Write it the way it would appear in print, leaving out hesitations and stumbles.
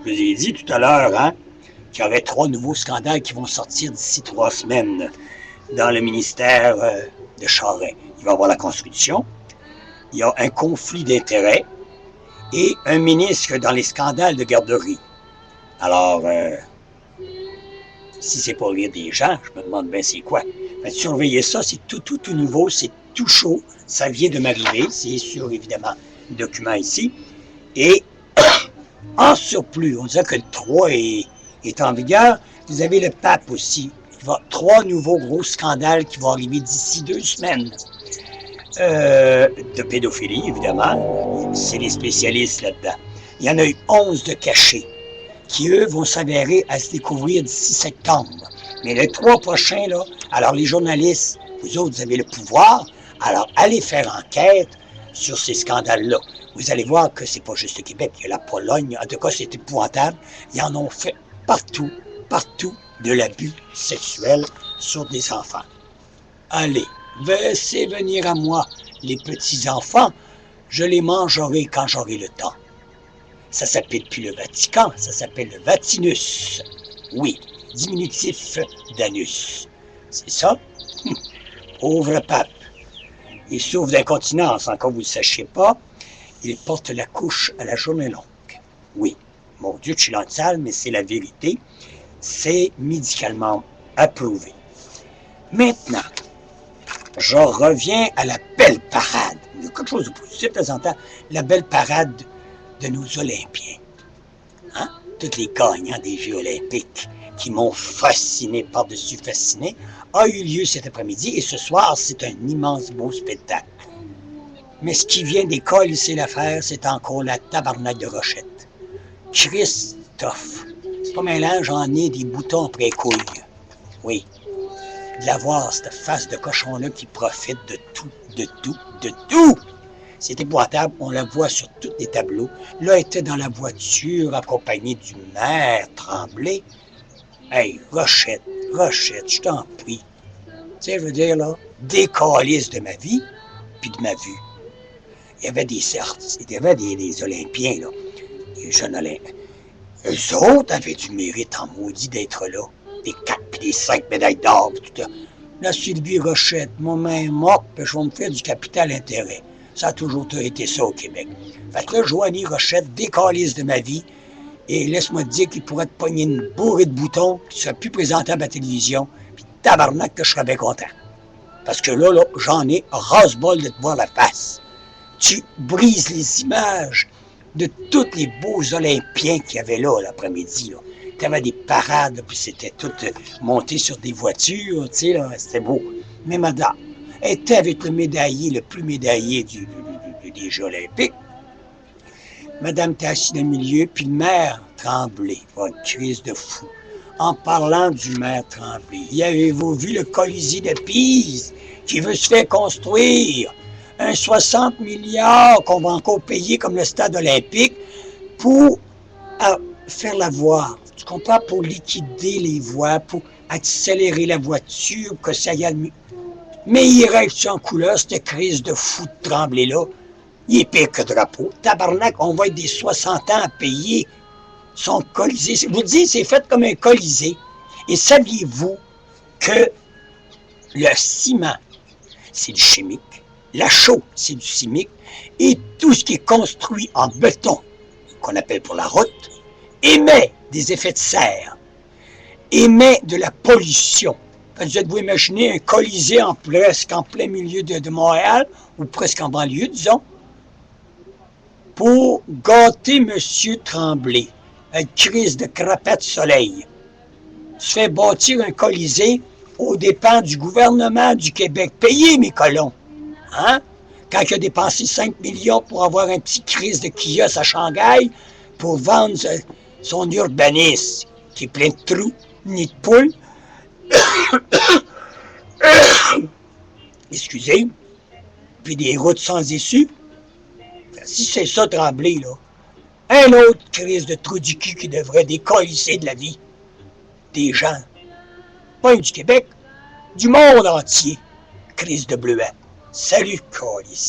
vous ai dit tout à l'heure, hein, qu'il y aurait 3 nouveaux scandales qui vont sortir d'ici 3 semaines dans le ministère de Charest. Il va y avoir la construction, il y a un conflit d'intérêts et un ministre dans les scandales de garderie. Alors, si c'est pour rire des gens, je me demande bien c'est quoi. Ben, surveillez ça, c'est tout nouveau, c'est tout chaud, ça vient de m'arriver, c'est sur évidemment le document ici. Et en surplus, on dirait que le 3 est en vigueur, vous avez le pape aussi. Il va 3 nouveaux gros scandales qui vont arriver d'ici 2 semaines. De pédophilie, évidemment, c'est les spécialistes là-dedans. Il y en a eu 11 de cachés, qui, eux, vont s'avérer à se découvrir d'ici septembre. Mais les 3 prochains, là, alors les journalistes, vous autres, vous avez le pouvoir, alors allez faire enquête sur ces scandales-là. Vous allez voir que c'est pas juste le Québec, il y a la Pologne, en tout cas, c'est épouvantable. Ils en ont fait partout de l'abus sexuel sur des enfants. Allez, laissez venir à moi les petits-enfants, je les mangerai quand j'aurai le temps. Ça s'appelle plus le Vatican, ça s'appelle le Vatinus. Oui, diminutif d'anus. C'est ça? Pauvre pape. Il souffre d'incontinence, encore vous ne le sachiez pas. Il porte la couche à la journée longue. Oui, mon Dieu, je suis dans le sale, mais c'est la vérité. C'est médicalement approuvé. Maintenant, je reviens à la belle parade. Il y a quelque chose de positif de temps en temps. La belle parade de nos Olympiens. Hein? Tous les gagnants des Jeux olympiques qui m'ont fasciné par-dessus fasciné a eu lieu cet après-midi et ce soir, c'est un immense beau spectacle. Mais ce qui vient d'écolisser l'affaire, c'est encore la tabarnak de Rochette. Christophe, c'est pas malin, j'en ai des boutons après couilles. Oui. De la voir, cette face de cochon-là qui profite de tout. C'est épouvantable, on la voit sur tous les tableaux. Là, elle était dans la voiture, accompagnée du maire Tremblay. Hey, Rochette, je t'en prie. Tu sais, je veux dire, là, décalisse de ma vie, puis de ma vue. Il y avait des Olympiens, là, des jeunes Olympiens. Eux autres avaient du mérite en maudit d'être là. Des 4 puis des 5 médailles d'or, puis tout ça. La Sylvie Rochette, ma main est morte, puis je vais me faire du capital intérêt. Ça a toujours été ça au Québec. Fait que là, Joanie Rochette, décalisse de ma vie, et laisse-moi te dire qu'il pourrait te pogner une bourrée de boutons, qui ne serait plus présentable à la télévision, puis tabarnak que je serais bien content. Parce que là, j'en ai ras-bol de te voir la face. Tu brises les images de tous les beaux Olympiens qu'il y avait là l'après-midi. Tu avais des parades, puis c'était tout monté sur des voitures, tu sais, là, c'était beau. Mais madame, elle était avec le médaillé, le plus médaillé des Jeux olympiques. Madame était assise dans le milieu, puis le maire Tremblay, une crise de fou. En parlant du maire Tremblay, y avez-vous vu le Colisée de Pise qui veut se faire construire? Un 60 milliards qu'on va encore payer comme le stade olympique pour faire la voie. Tu comprends? Pour liquider les voies, pour accélérer la voiture, que ça y a mieux. Mais il reste en couleur, cette crise de fou de Tremblay-là. Il est pire que drapeau. Tabarnak, on va être des 60 ans à payer son Colisée. Je vous dis, c'est fait comme un Colisée. Et saviez-vous que le ciment, c'est du chimique, la chaux, c'est du chimique, et tout ce qui est construit en béton, qu'on appelle pour la route, émet des effets de serre, émet de la pollution. Vous êtes-vous imaginer un Colisée presque en plein milieu de Montréal, ou presque en banlieue, disons, pour gâter M. Tremblay, une crise de crapette soleil. Se fait bâtir un Colisée aux dépens du gouvernement du Québec. Payez, mes colons. Hein? Quand il a dépensé 5 millions pour avoir un petit crise de kiosque à Shanghai pour vendre son urbanisme, qui est plein de trous, ni de poules. Excusez. Puis des routes sans issue. Si c'est ça, Tremblay, là, un autre crise de trou du cul qui devrait décolisser de la vie des gens. Pas du Québec, du monde entier. Crise de bleuette. Salut, colis.